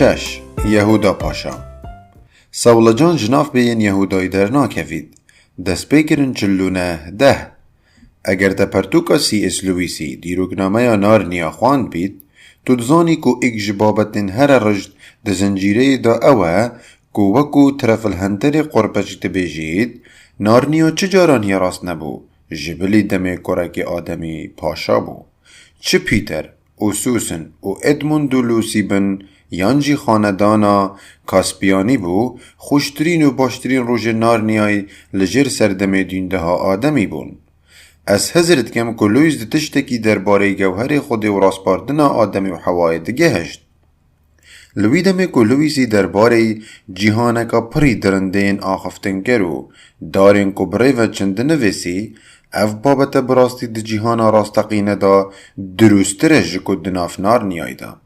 6. یهودا پاشا سولجان جناف بین یهودای در ناکفید دست بگیرن چلونه 10. اگر ده پرتوکا سی اس لویسی دیروگنامه یا نارنیا خواند بید تو دزانی کو ایک جبابتن هر رجد ده زنجیره دا اوه کو وکو طرف الهندر قربش تبیجید نارنیا چه جاران یا راست نبو جبلی دمه کرک آدمی پاشا بو چه پیتر او سوسن او ادموند و لوسیبن یانجی خاندانا کاسپیانی بو خوشترین و باشترین روژ نارنیای لجر سردمه دینده ها آدمی بون. از حضرت کم کلویز ده تشتکی درباره گوهر خود و راسپاردنا آدمی و حوای دگه هشت. لویدم کلویزی درباره جیهانکا پری درندین آخفتنگرو دارین کبره و چند نویسی اف بابت براستی ده جیهانا راستقینه دا دروستره جکو دناف نارنیای دا.